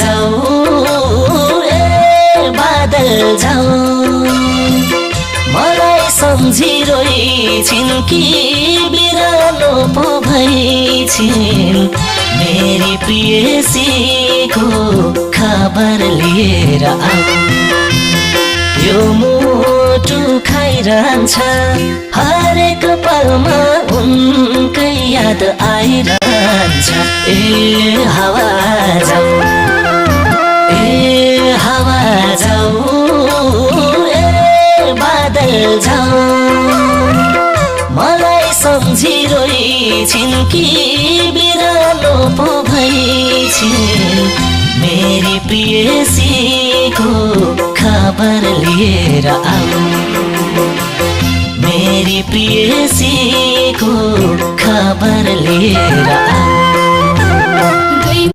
जाऊ बादल जाऊ मलाई सम्झिरोइ छिन् कि बिरालो पो भई छिन् मेरी प्रियसीको खबर लिएर आऊ यो मुटु खाइरहन्छ हरेक पलमा उनकै याद आइरहन्छ ए हावा जाऊ बादल जाऊ मलाई सम्झिरोइ छिन् कि बिरालो पो भई छिन् मेरी प्रियसीको खबर लिएर आऊ मेरी प्रियसीको खबर लिएर आऊ